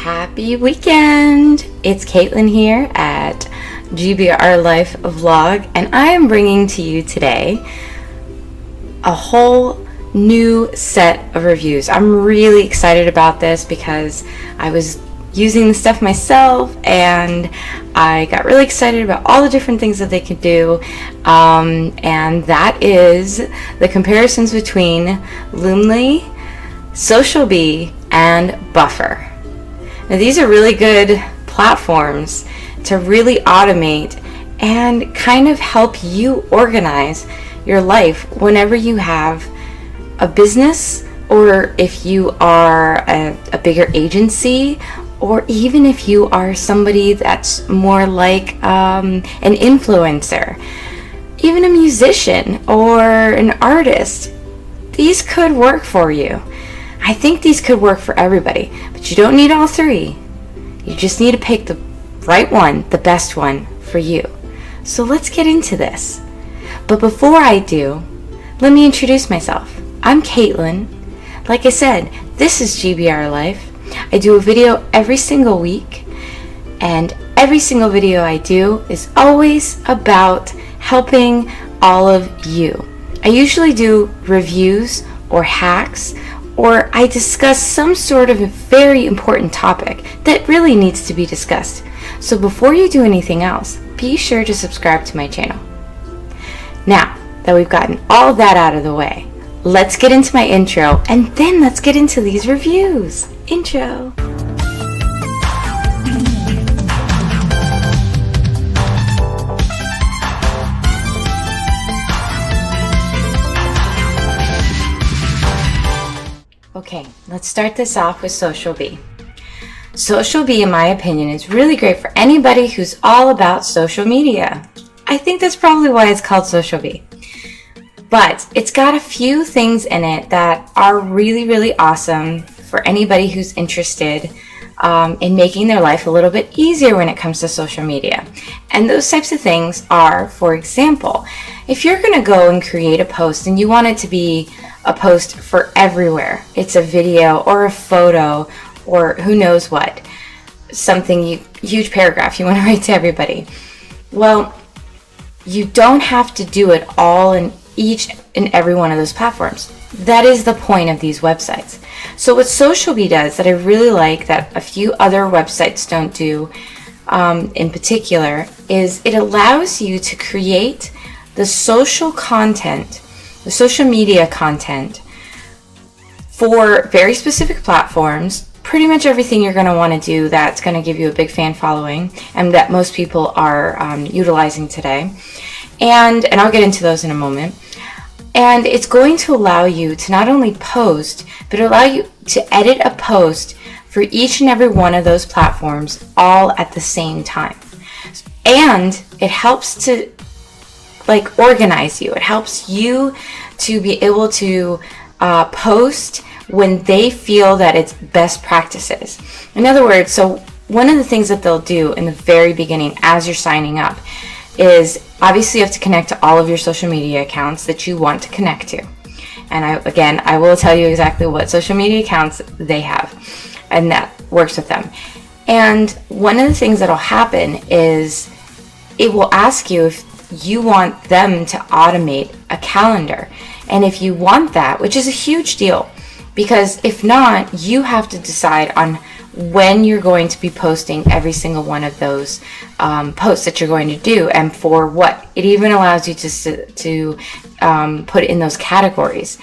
Happy weekend! It's Caitlin here at GBR Life Vlog, and I am bringing to you today a whole new set of reviews. I'm really excited about this because I was using the stuff myself and I got really excited about all the different things that they could do, and that is the comparisons between Loomly, Socialbee, and Buffer. Now, these are really good platforms to really automate and kind of help you organize your life whenever you have a business, or if you are a bigger agency, or even if you are somebody that's more like an influencer, even a musician or an artist. These could work for you. I think these could work for everybody, but you don't need all three. You just need to pick the right one, the best one for you. So let's get into this. But before I do, let me introduce myself. I'm Caitlin. Like I said, this is GBR Life. I do a video every single week, and every single video I do is always about helping all of you. I usually do reviews or hacks, or I discuss some sort of a very important topic that really needs to be discussed. So before you do anything else, be sure to subscribe to my channel. Now that we've gotten all of that out of the way, let's get into my intro, and then let's get into these reviews. Intro. Okay, let's start this off with Socialbee. Socialbee, in my opinion, is really great for anybody who's all about social media. I think that's probably why it's called Socialbee. But it's got a few things in it that are really, really awesome for anybody who's interested in making their life a little bit easier when it comes to social media. And those types of things are, for example, if you're going to go and create a post and you want it to be a post for everywhere, it's a video or a photo or who knows what, something, huge paragraph you want to write to everybody. Well, you don't have to do it all in each and every one of those platforms. That is the point of these websites. So what Socialbee does that I really like that a few other websites don't do in particular is it allows you to create the social content, the social media content for very specific platforms, pretty much everything you're going to want to do that's going to give you a big fan following and that most people are utilizing today. And I'll get into those in a moment. And it's going to allow you to not only post, but allow you to edit a post for each and every one of those platforms all at the same time. And it helps to organize you. It helps you to be able to post when they feel that it's best practices. In other words, so one of the things that they'll do in the very beginning as you're signing up is obviously you have to connect to all of your social media accounts that you want to connect to. And I will tell you exactly what social media accounts they have, and that works with them. And one of the things that'll happen is it will ask you if you want them to automate a calendar. And if you want that, which is a huge deal, because if not, you have to decide on when you're going to be posting every single one of those posts that you're going to do, and for what. It even allows you to put in those categories.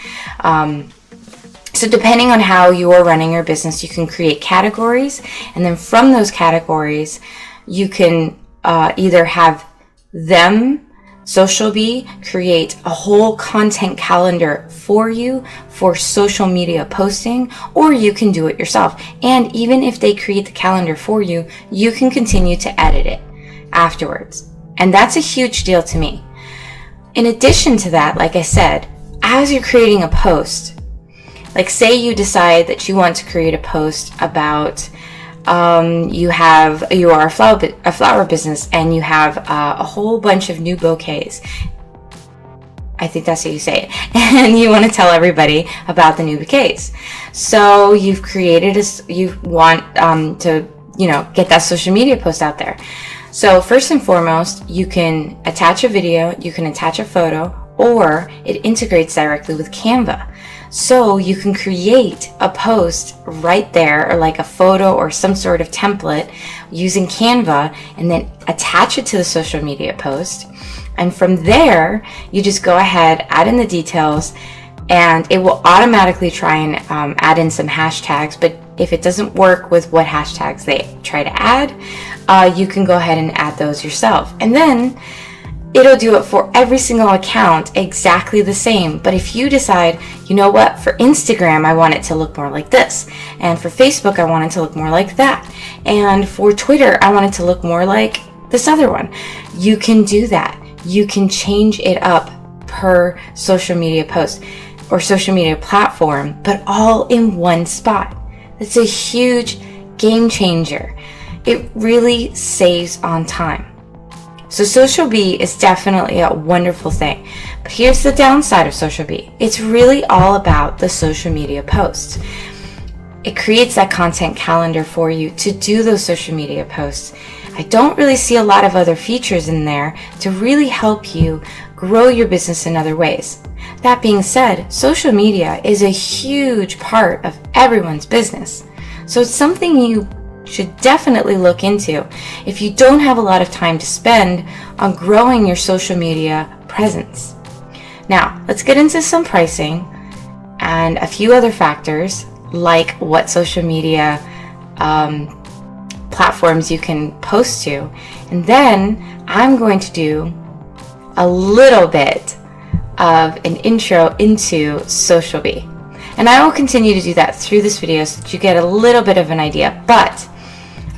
So depending on how you're running your business, you can create categories, and then from those categories, you can either have them, Socialbee, create a whole content calendar for you for social media posting, or you can do it yourself. And even if they create the calendar for you, you can continue to edit it afterwards. And that's a huge deal to me. In addition to that, like I said, as you're creating a post, like say you decide that you want to create a post about you are a flower business and you have a whole bunch of new bouquets, I think that's how you say it. And you want to tell everybody about the new bouquets. So you've created you want to, get that social media post out there. So first and foremost, you can attach a video, you can attach a photo, or it integrates directly with Canva. So you can create a post right there, or like a photo or some sort of template using Canva, and then attach it to the social media post. And from there, you just go ahead, add in the details, and it will automatically try and add in some hashtags. But if it doesn't work with what hashtags they try to add, you can go ahead and add those yourself. And then it'll do it for every single account exactly the same. But if you decide, you know what, for Instagram, I want it to look more like this. And for Facebook, I want it to look more like that. And for Twitter, I want it to look more like this other one. You can do that. You can change it up per social media post or social media platform, but all in one spot. It's a huge game changer. It really saves on time. So Socialbee is definitely a wonderful thing. But here's the downside of Socialbee. It's really all about the social media posts. It creates that content calendar for you to do those social media posts. I don't really see a lot of other features in there to really help you grow your business in other ways. That being said, social media is a huge part of everyone's business. So it's something you should definitely look into if you don't have a lot of time to spend on growing your social media presence. Now, let's get into some pricing and a few other factors, like what social media platforms you can post to. And then I'm going to do a little bit of an intro into Socialbee. And I will continue to do that through this video so that you get a little bit of an idea. But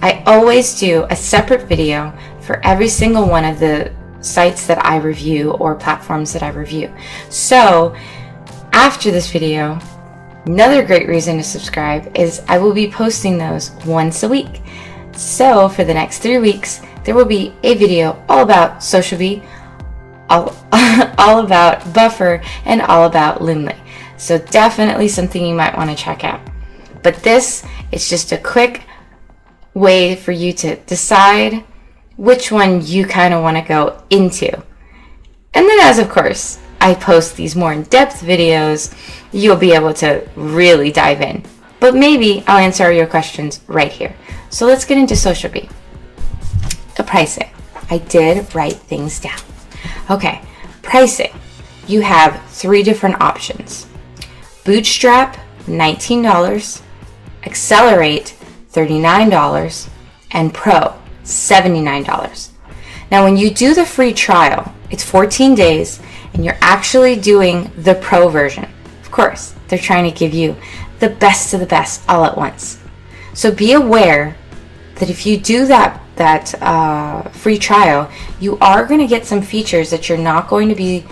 I always do a separate video for every single one of the sites that I review or platforms that I review. So after this video, another great reason to subscribe is I will be posting those once a week. So for the next 3 weeks, there will be a video all about Socialbee, all about Buffer, and all about Loomly. So definitely something you might want to check out. But this is just a quick way for you to decide which one you kind of want to go into. And then as of course I post these more in-depth videos, you'll be able to really dive in. But maybe I'll answer your questions right here. So let's get into Socialbee. The pricing. I did write things down. Okay, pricing. You have 3 different options. Bootstrap, $19. Accelerate, $39. And Pro, $79. Now when you do the free trial, it's 14 days and you're actually doing the Pro version. Of course, they're trying to give you the best of the best all at once. So be aware that if you do that free trial, you are going to get some features that you're not going to be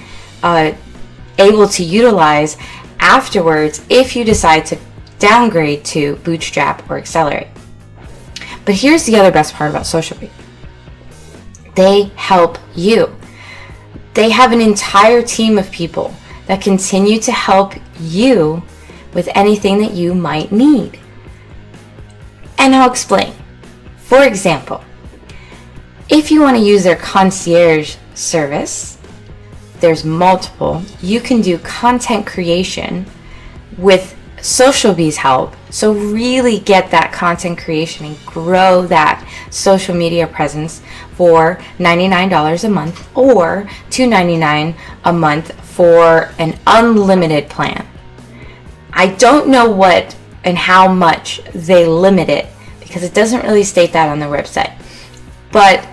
able to utilize afterwards if you decide to downgrade to Bootstrap or Accelerate. But here's the other best part about Socialbee. They help you. They have an entire team of people that continue to help you with anything that you might need. And I'll explain. For example, if you want to use their concierge service, there's multiple. You can do content creation with Socialbee's help. So really get that content creation and grow that social media presence for $99 a month or $299 a month for an unlimited plan. I don't know what and how much they limit it because it doesn't really state that on their website. But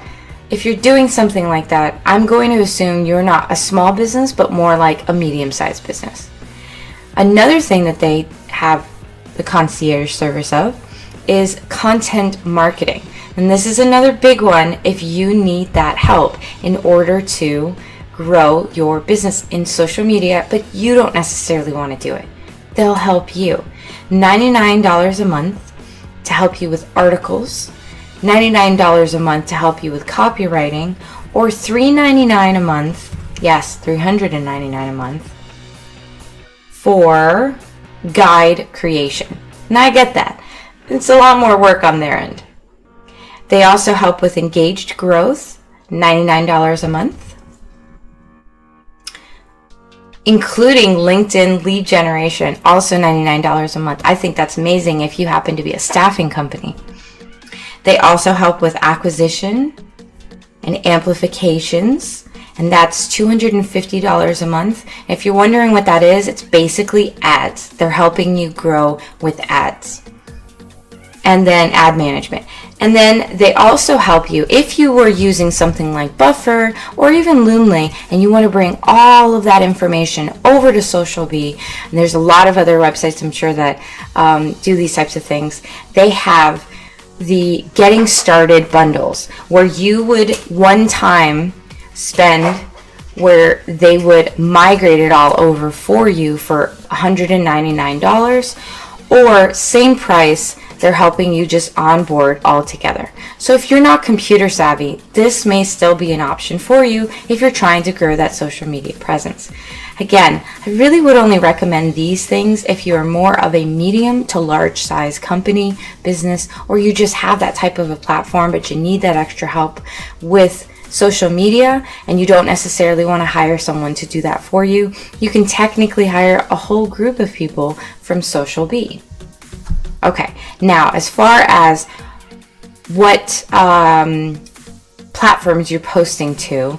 if you're doing something like that, I'm going to assume you're not a small business, but more like a medium-sized business. Another thing that they have the concierge service of is content marketing. And this is another big one if you need that help in order to grow your business in social media, but you don't necessarily want to do it. They'll help you. $99 a month to help you with articles, $99 a month to help you with copywriting, or $3.99 a month, Yes, $399 a month for guide creation. And I get that. It's a lot more work on their end. They also help with engaged growth, $99 a month, including LinkedIn lead generation, also $99 a month. I think that's amazing if you happen to be a staffing company. They also help with acquisition and amplifications, and that's $250 a month. If you're wondering what that is, it's basically ads. They're helping you grow with ads. And then ad management. And then they also help you if you were using something like Buffer or even Loomly and you want to bring all of that information over to Socialbee. And there's a lot of other websites, I'm sure, that do these types of things. They have the getting started bundles where you would one time spend, where they would migrate it all over for you for $199, or same price, they're helping you just onboard all together. So if you're not computer savvy, this may still be an option for you if you're trying to grow that social media presence. Again, I really would only recommend these things if you are more of a medium to large size company, business, or you just have that type of a platform, but you need that extra help with social media and you don't necessarily want to hire someone to do that for you. You can technically hire a whole group of people from Socialbee. Okay, now as far as what platforms you're posting to,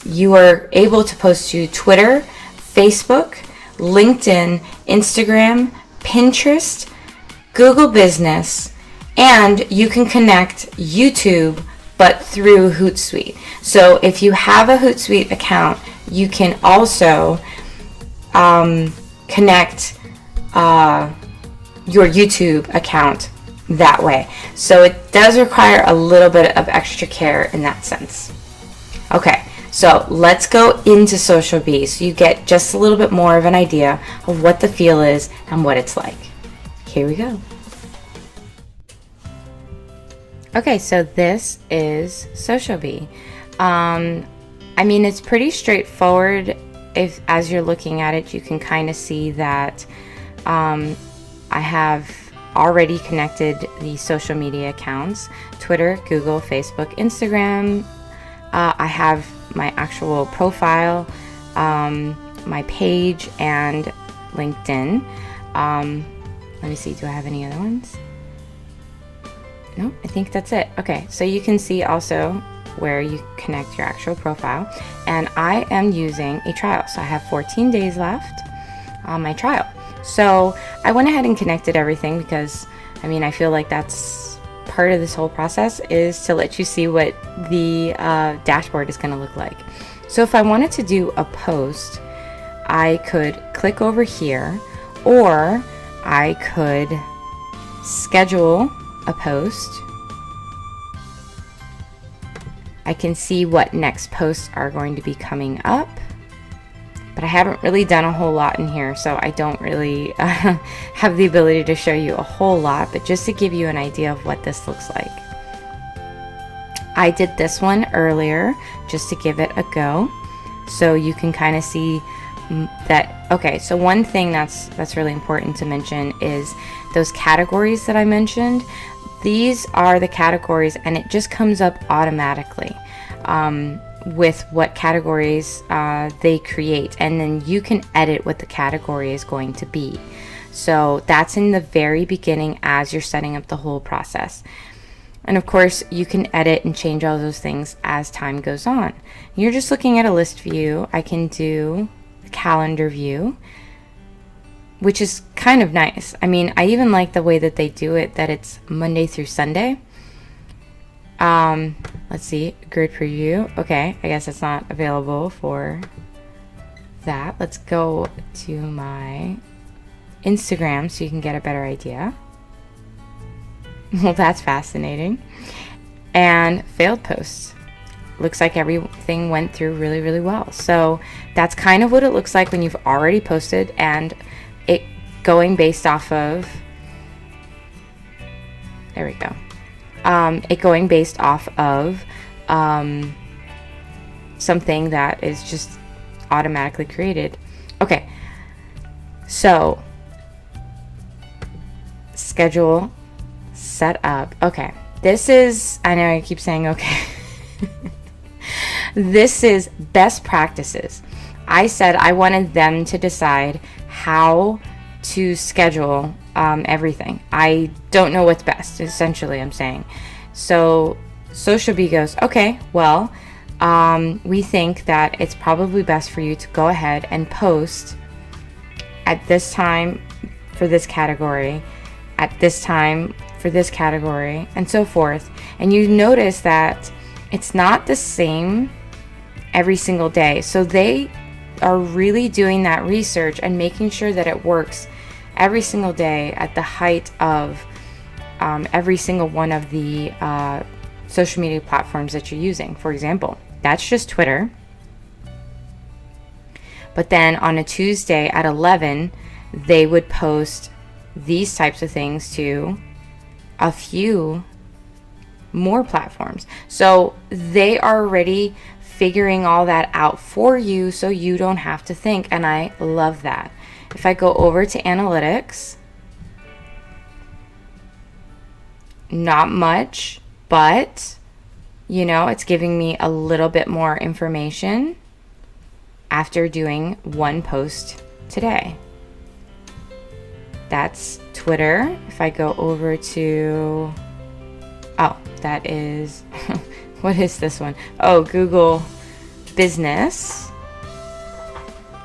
you are able to post to Twitter, Facebook, LinkedIn, Instagram, Pinterest, Google Business, and you can connect YouTube, but through Hootsuite. So if you have a Hootsuite account, you can also connect your YouTube account that way. So it does require a little bit of extra care in that sense. Okay, so let's go into Socialbee so you get just a little bit more of an idea of what the feel is and what it's like. Here we go. Okay, so this is Socialbee. I mean, it's pretty straightforward. If as you're looking at it, you can kind of see that I have already connected the social media accounts: Twitter, Google, Facebook, Instagram. I have my actual profile, my page, and LinkedIn. Let me see, do I have any other ones? No, I think that's it. Okay, so you can see also where you connect your actual profile. And I am using a trial, so I have 14 days left on my trial. So I went ahead and connected everything because, I mean, I feel like that's part of this whole process, is to let you see what the dashboard is going to look like. So if I wanted to do a post, I could click over here, or I could schedule a post. I can see what next posts are going to be coming up, but I haven't really done a whole lot in here, so I don't really have the ability to show you a whole lot, but just to give you an idea of what this looks like. I did this one earlier just to give it a go, so you can kind of see that. Okay, so one thing that's really important to mention is those categories that I mentioned. These are the categories, and it just comes up automatically with what categories they create, and then you can edit what the category is going to be. So that's in the very beginning as you're setting up the whole process. And of course, you can edit and change all those things as time goes on. You're just looking at a list view. I can do the calendar view, which is kind of nice. I mean, I even like the way that they do it, that it's Monday through Sunday. Let's see, grid preview. Okay, I guess it's not available for that. Let's go to my Instagram so you can get a better idea. Well, that's fascinating. And failed posts. Looks like everything went through really, really well. So that's kind of what it looks like when you've already posted, and it going based off of, there we go. It going based off of something that is just automatically created. Okay, so schedule, set up. Okay, this is, I know I keep saying okay. This is best practices. I said I wanted them to decide how to schedule everything. I don't know what's best, essentially, I'm saying. So Socialbee goes, okay, well, we think that it's probably best for you to go ahead and post at this time for this category, at this time for this category, and so forth. And you notice that it's not the same every single day. So they are really doing that research and making sure that it works every single day at the height of every single one of the social media platforms that you're using. For example, that's just Twitter. But then on a Tuesday at 11, they would post these types of things to a few more platforms. So they are already figuring all that out for you, so you don't have to think. And I love that. If I go over to analytics, not much, but you know, it's giving me a little bit more information after doing one post today. That's Twitter. If I go over to, oh, that is, what is this one? Oh, Google Business.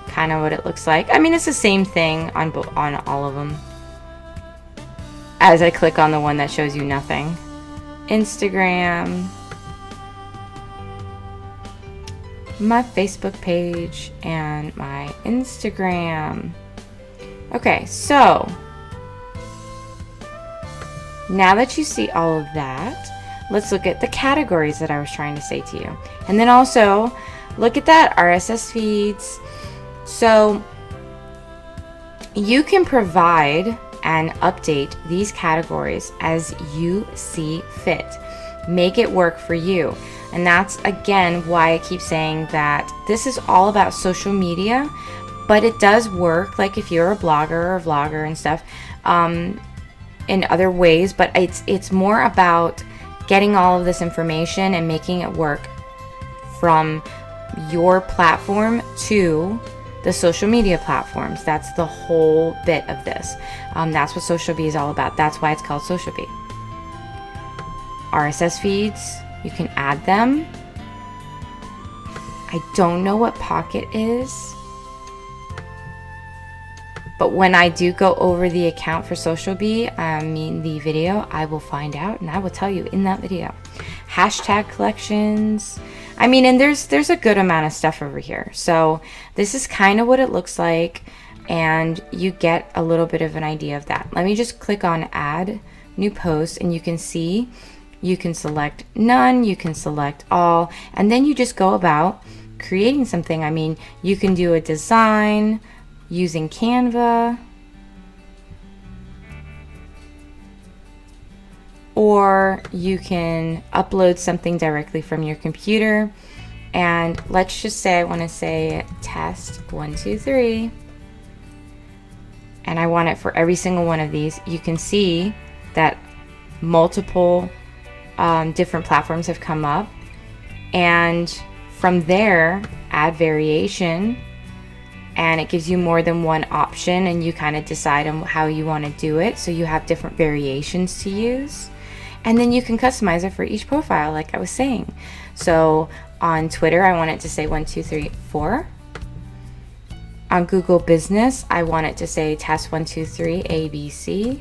Kind of what it looks like. I mean, it's the same thing on all of them. As I click on the one that shows you nothing. Instagram, my Facebook page, and my Instagram. Okay, so now that you see all of that, let's look at the categories that I was trying to say to you. And then also look at that RSS feeds. So you can provide and update these categories as you see fit. Make it work for you. And that's again why I keep saying that this is all about social media, but it does work like if you're a blogger or a vlogger and stuff in other ways, but it's more about getting all of this information and making it work from your platform to the social media platforms. That's the whole bit of this. That's what Socialbee is all about. That's why it's called Socialbee. RSS feeds, you can add them. I don't know what Pocket is, but when I do go over the account for Socialbee, the video, I will find out and I will tell you in that video. Hashtag collections. I mean, and there's a good amount of stuff over here. So this is kind of what it looks like, and you get a little bit of an idea of that. Let me just click on add new post, and you can see you can select none, you can select all, and then you just go about creating something. I mean, you can do a design using Canva, or you can upload something directly from your computer. And let's just say I want to say test 1 2 3, and I want it for every single one of these. You can see that multiple different platforms have come up, and from there add variation, and it gives you more than one option, and you kind of decide on how you want to do it, so you have different variations to use. And then you can customize it for each profile, like I was saying. So on Twitter, I want it to say 1 2 3 4. On Google Business, I want it to say test 1 2 3 ABC,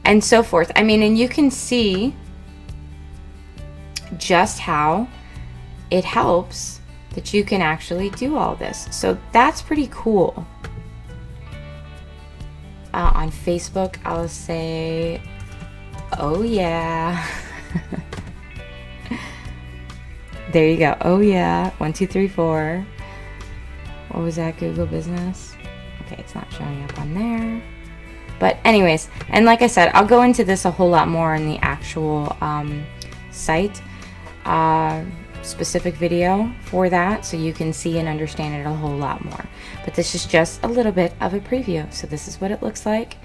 and so forth. I mean, and you can see just how it helps that you can actually do all this. So that's pretty cool. On Facebook, I'll say, oh yeah. There you go. Oh yeah. 1 2 3 4. What was that? Google Business? Okay, it's not showing up on there. But anyways, and like I said, I'll go into this a whole lot more in the actual site. specific video for that so you can see and understand it a whole lot more. But this is just a little bit of a preview. So this is what it looks like,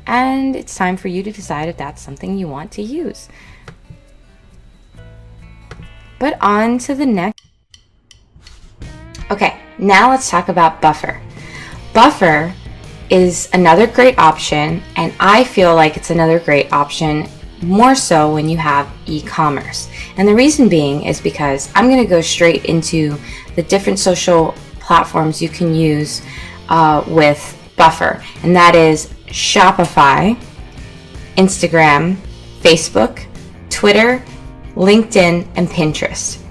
and it's time for you to decide if that's something you want to use. But on to the next. Okay, now let's talk about Buffer. Buffer is another great option, and I feel like it's another great option more so when you have e-commerce. And the reason being is because I'm going to go straight into the different social platforms you can use with Buffer, and that is Shopify, Instagram, Facebook, Twitter, LinkedIn, and Pinterest.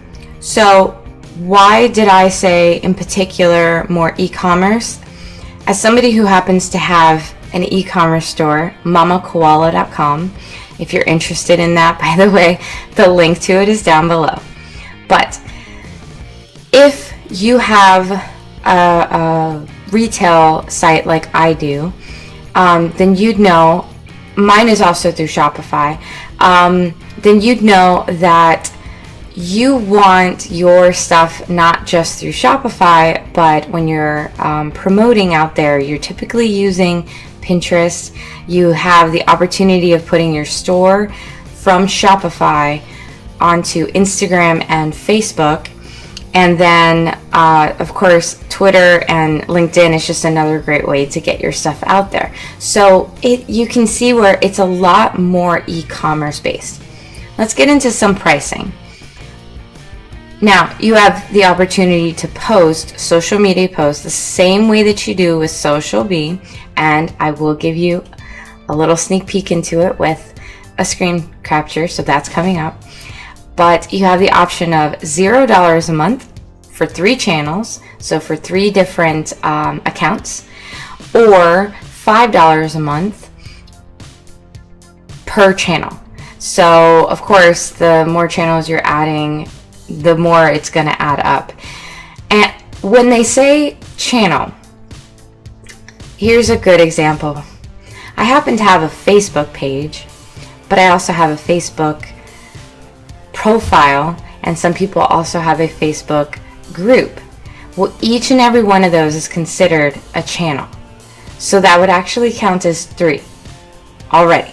So why did I say in particular more e-commerce? As somebody who happens to have an e-commerce store, mamakoala.com, if you're interested in that, by the way, the link to it is down below. But if you have a retail site like I do, then you'd know, mine is also through Shopify, then you'd know that you want your stuff not just through Shopify, but when you're promoting out there, you're typically using Pinterest. You have the opportunity of putting your store from Shopify onto Instagram and Facebook. And then, of course, Twitter and LinkedIn is just another great way to get your stuff out there. So you can see where it's a lot more e-commerce based. Let's get into some pricing. Now, you have the opportunity to post social media posts the same way that you do with Socialbee, and I will give you a little sneak peek into it with a screen capture, so that's coming up. But you have the option of $0 a month for 3 channels, so for 3 different accounts, or $5 a month per channel. So, of course, the more channels you're adding, the more it's going to add up. And when they say channel, here's a good example. I happen to have a Facebook page, but I also have a Facebook profile, and some people also have a Facebook group. Well, each and every one of those is considered a channel. So that would actually count as 3 already.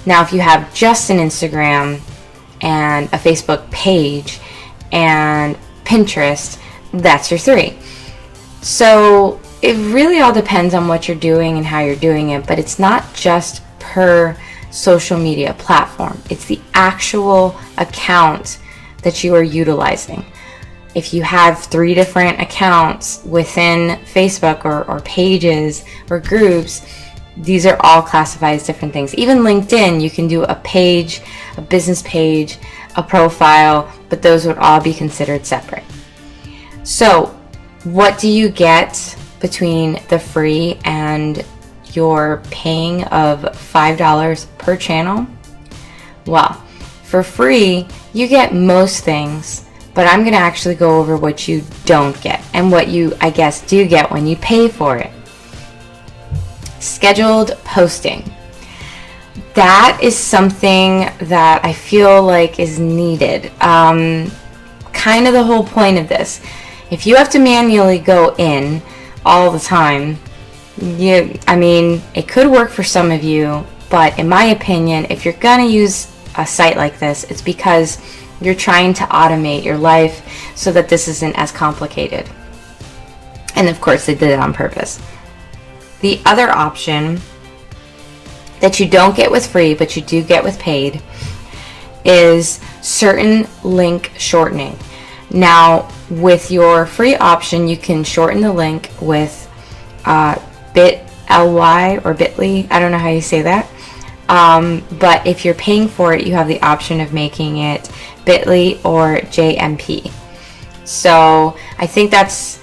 Now, if you have just an Instagram and a Facebook page and Pinterest, that's your 3. So it really all depends on what you're doing and how you're doing it, but it's not just per social media platform. It's the actual account that you are utilizing. If you have 3 different accounts within Facebook or pages or groups, these are all classified as different things. Even LinkedIn, you can do a page, a business page, a profile, but those would all be considered separate. So what do you get between the free and your paying of $5 per channel? Well, for free, you get most things, but I'm going to actually go over what you don't get and what you, I guess, do get when you pay for it. Scheduled posting. That is something that I feel like is needed. Kind of the whole point of this. If you have to manually go in all the time, it could work for some of you, but in my opinion, if you're gonna use a site like this, it's because you're trying to automate your life so that this isn't as complicated. And of course, they did it on purpose. The other option that you don't get with free, but you do get with paid, is certain link shortening. Now, with your free option, you can shorten the link with bit.ly or bit.ly. I don't know how you say that. But if you're paying for it, you have the option of making it bit.ly or JMP. So I think that's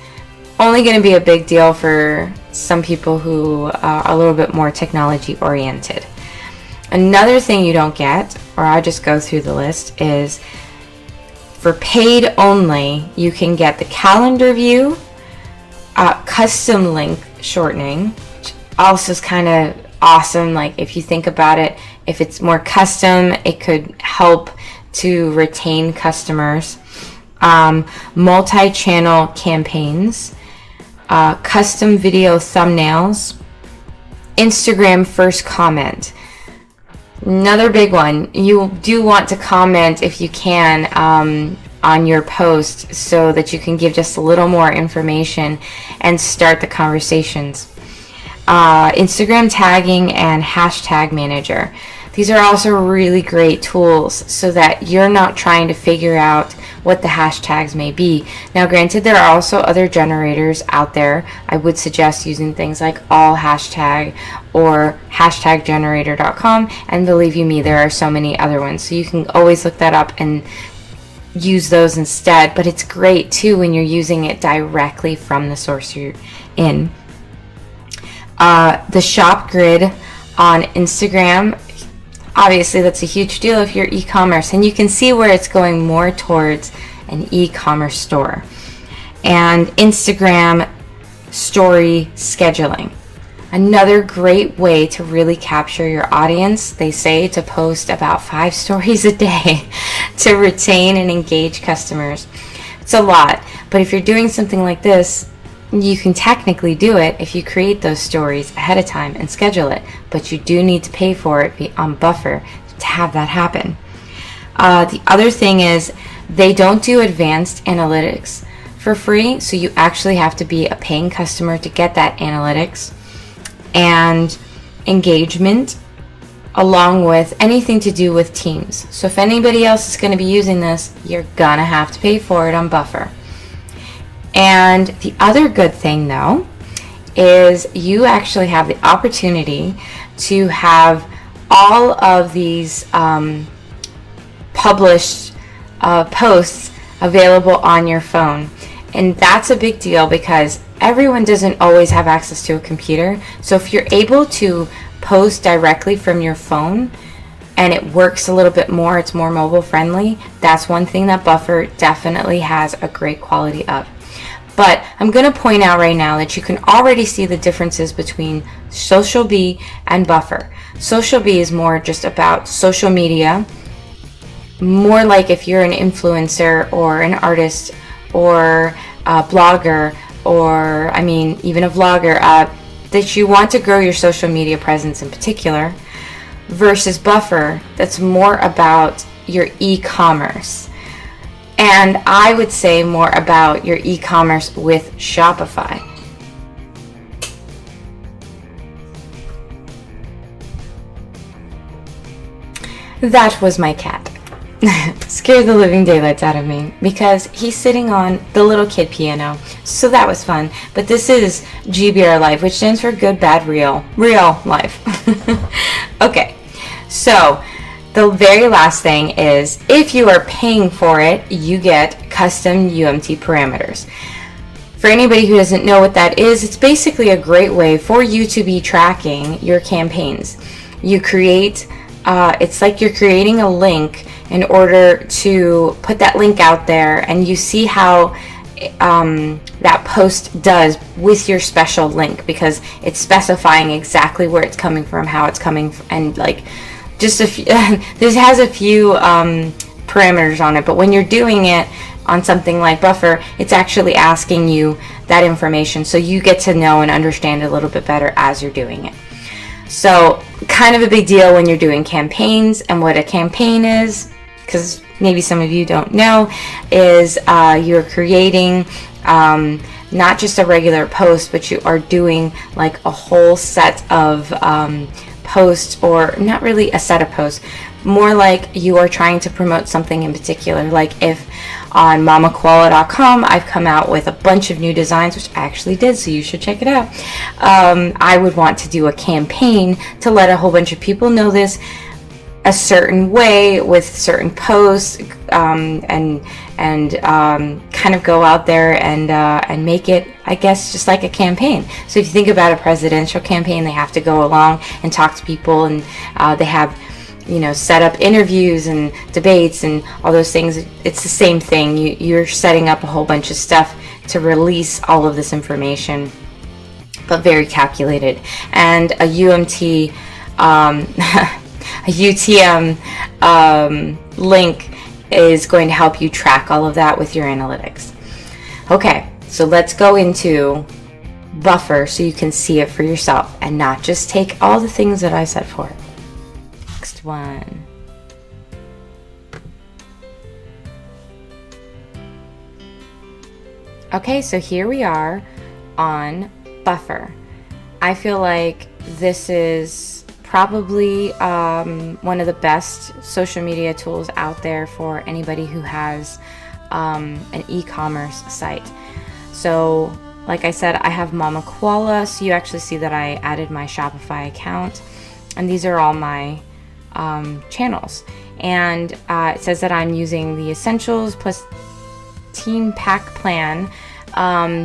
only going to be a big deal for some people who are a little bit more technology oriented. Another thing you don't get, or I'll just go through the list, is for paid only, you can get the calendar view, custom link shortening, which also is kind of awesome. Like if you think about it, if it's more custom, it could help to retain customers, multi-channel campaigns, custom video thumbnails, Instagram first comment. Another big one, you do want to comment if you can on your post so that you can give just a little more information and start the conversations. Instagram tagging and hashtag manager. These are also really great tools so that you're not trying to figure out what the hashtags may be. Now, granted, there are also other generators out there. I would suggest using things like all hashtag or hashtaggenerator.com, and believe you me, there are so many other ones. So you can always look that up and use those instead, but it's great too when you're using it directly from the source you're in. The shop grid on Instagram, obviously that's a huge deal if you're e-commerce, and you can see where it's going more towards an e-commerce store. And Instagram story scheduling, another great way to really capture your audience. They say to post about 5 stories a day to retain and engage customers. It's a lot, but if you're doing something like this, you can technically do it if you create those stories ahead of time and schedule it, but you do need to pay for it on Buffer to have that happen. The other thing is they don't do advanced analytics for free, so you actually have to be a paying customer to get that analytics and engagement, along with anything to do with teams. So if anybody else is going to be using this, you're gonna have to pay for it on Buffer. And the other good thing though is you actually have the opportunity to have all of these published posts available on your phone. And that's a big deal because everyone doesn't always have access to a computer. So if you're able to post directly from your phone and it works a little bit more, it's more mobile friendly, that's one thing that Buffer definitely has a great quality of. But I'm going to point out right now that you can already see the differences between Socialbee and Buffer. Socialbee is more just about social media, more like if you're an influencer or an artist or a blogger or, even a vlogger, that you want to grow your social media presence in particular, versus Buffer, that's more about your e-commerce. And I would say more about your e-commerce with Shopify. That was my cat. Scared the living daylights out of me because he's sitting on the little kid piano. So that was fun. But this is GBR Life, which stands for Good, Bad, Real Life. Okay, so the very last thing is, if you are paying for it, you get custom UMT parameters. For anybody who doesn't know what that is, it's basically a great way for you to be tracking your campaigns. You create, it's like you're creating a link in order to put that link out there, and you see how that post does with your special link, because it's specifying exactly where it's coming from, how it's coming from, and like just a few, this has a few parameters on it, but when you're doing it on something like Buffer, it's actually asking you that information, so you get to know and understand it a little bit better as you're doing it. So kind of a big deal when you're doing campaigns. And what a campaign is, because maybe some of you don't know, is you're creating not just a regular post, but you are doing like a whole set of posts, or not really a set of posts, more like you are trying to promote something in particular. Like if on mamakoala.com I've come out with a bunch of new designs, which I actually did, so you should check it out. I would want to do a campaign to let a whole bunch of people know this a certain way with certain posts, and kind of go out there and make it, I guess, just like a campaign. So if you think about a presidential campaign, they have to go along and talk to people, and they have, set up interviews and debates and all those things. It's the same thing. You're setting up a whole bunch of stuff to release all of this information, but very calculated. And a UMT a UTM link is going to help you track all of that with your analytics. Okay, so let's go into Buffer so you can see it for yourself and not just take all the things that I said for it. Next one. Okay, so here we are on Buffer. I feel like this is probably one of the best social media tools out there for anybody who has an e-commerce site. So like I said, I have Mama Koala, so you actually see that I added my Shopify account, and these are all my channels. And it says that I'm using the Essentials plus Team Pack plan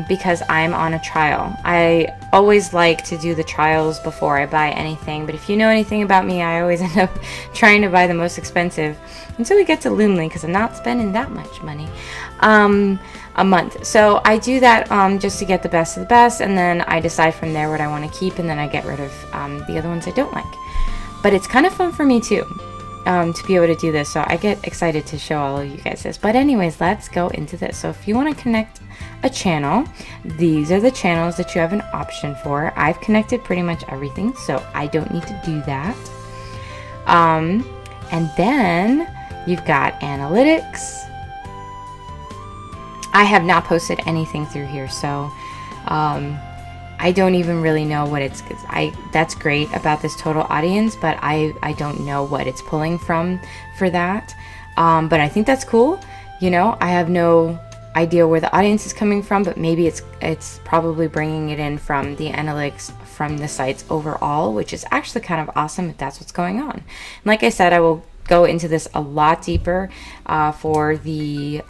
because I'm on a trial. I always like to do the trials before I buy anything, but if you know anything about me, I always end up trying to buy the most expensive until we get to Loomly, because I'm not spending that much money a month. So I do that just to get the best of the best, and then I decide from there what I want to keep, and then I get rid of the other ones I don't like. But it's kind of fun for me too to be able to do this, so I get excited to show all of you guys this. But anyways, let's go into this. So if you want to connect a channel, these are the channels that you have an option for. I've connected pretty much everything, so I don't need to do that. And then you've got analytics. I have not posted anything through here, so I don't even really know what it's, that's great about this total audience, but I don't know what it's pulling from for that. But I think that's cool. You know, I have no idea where the audience is coming from, but maybe it's probably bringing it in from the analytics from the sites overall, which is actually kind of awesome if that's what's going on. And like I said, I will go into this a lot deeper for the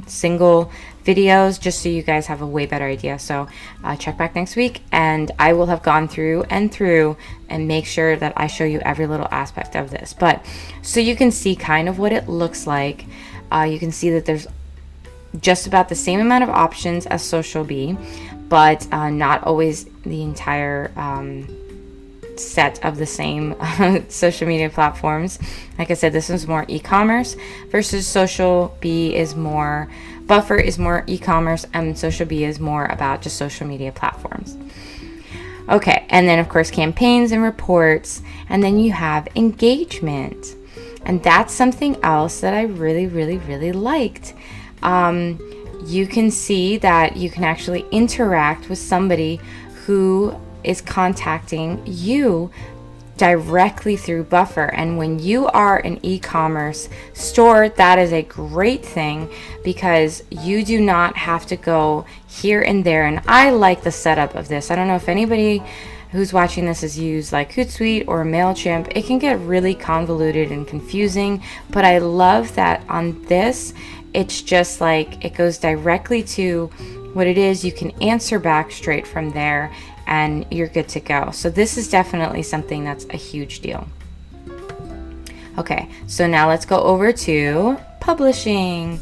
single videos, just so you guys have a way better idea. So check back next week, and I will have gone through and make sure that I show you every little aspect of this. But so you can see kind of what it looks like. You can see that there's just about the same amount of options as Socialbee, but not always the entire set of the same social media platforms. Like I said, this is more e-commerce versus Socialbee is more, Buffer is more e-commerce, and Socialbee is more about just social media platforms. Okay, and then of course campaigns and reports, and then you have engagement, and that's something else that I really liked. You can see that you can actually interact with somebody who is contacting you directly through Buffer. And when you are an e-commerce store, that is a great thing, because you do not have to go here and there. And I like the setup of this. I don't know if anybody who's watching this has used like Hootsuite or MailChimp. It can get really convoluted and confusing, but I love that on this, it's just like it goes directly to what it is. You can answer back straight from there, and you're good to go. So this is definitely something that's a huge deal. Okay, so now let's go over to publishing.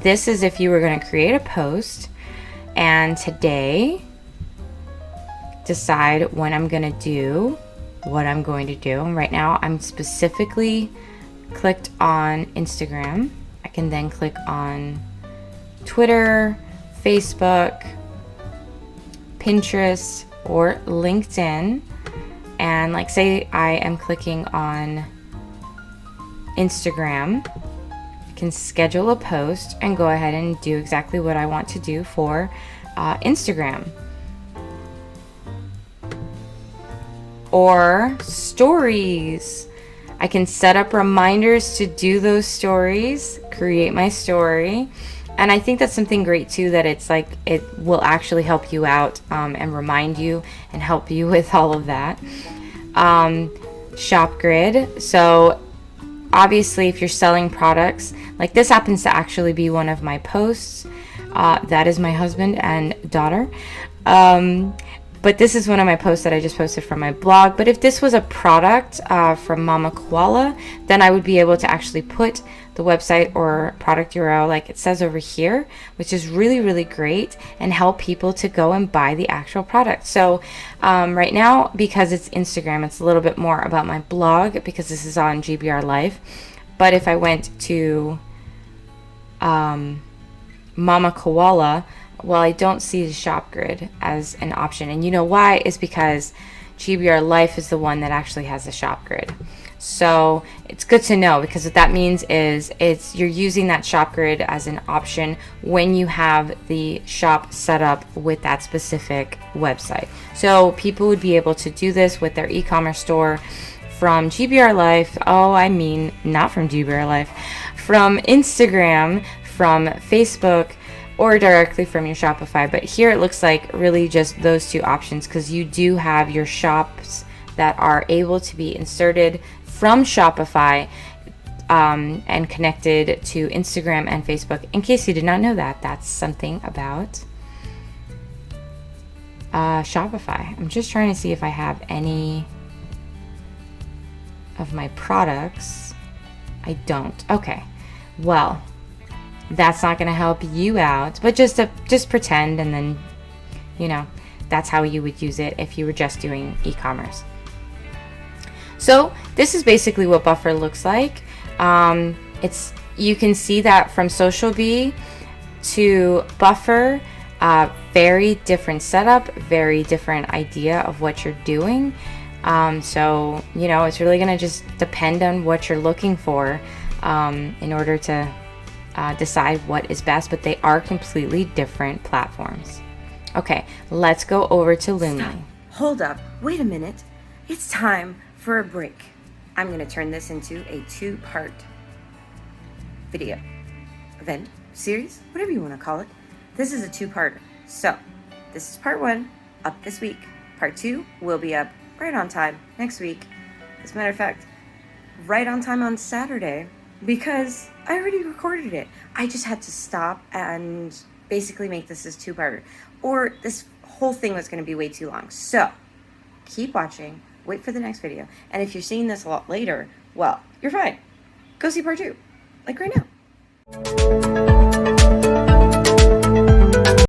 This is if you were going to create a post, and today decide when I'm going to do what I'm going to do. And right now I'm specifically clicked on Instagram. I can then click on Twitter, Facebook, Pinterest, or LinkedIn. And like say I am clicking on Instagram, I can schedule a post and go ahead and do exactly what I want to do for Instagram. Or stories. I can set up reminders to do those stories, create my story. And I think that's something great too, that it's like it will actually help you out and remind you and help you with all of that. Shop grid. So obviously if you're selling products, like this happens to actually be one of my posts. That is my husband and daughter. But this is one of my posts that I just posted from my blog. But if this was a product from Mama Koala, then I would be able to actually put the website or product URL like it says over here, which is really great, and help people to go and buy the actual product. So right now, because it's Instagram, it's a little bit more about my blog, because this is on GBR Live. But if I went to Mama Koala, well, I don't see the shop grid as an option. And you know why? Is because GBR Life is the one that actually has the shop grid. So it's good to know, because what that means is you're using that shop grid as an option when you have the shop set up with that specific website. So people would be able to do this with their e-commerce store from GBR Life. Oh, I mean, not from GBR Life, from Instagram, from Facebook, or directly from your Shopify. But here it looks like really just those two options, because you do have your shops that are able to be inserted from Shopify and connected to Instagram and Facebook. In case you did not know that, that's something about Shopify. I'm just trying to see if I have any of my products. I don't. Okay. Well, that's not going to help you out, but just pretend, and then, you know, that's how you would use it if you were just doing e-commerce. So this is basically what Buffer looks like. You can see that from Socialbee to Buffer, very different setup, very different idea of what you're doing. So, you know, it's really going to just depend on what you're looking for in order to decide what is best, but they are completely different platforms. Okay, let's go over to Loomly. Stop. Hold up. Wait a minute. It's time for a break. I'm going to turn this into a 2-part video, event, series, whatever you want to call it. This is a 2-parter. So, this is part 1, up this week. Part 2 will be up right on time next week. As a matter of fact, right on time on Saturday, because I already recorded it. I just had to stop and basically make this as 2-parter, or this whole thing was going to be way too long. So keep watching, wait for the next video, and if you're seeing this a lot later, well, you're fine. Go see part 2, like right now.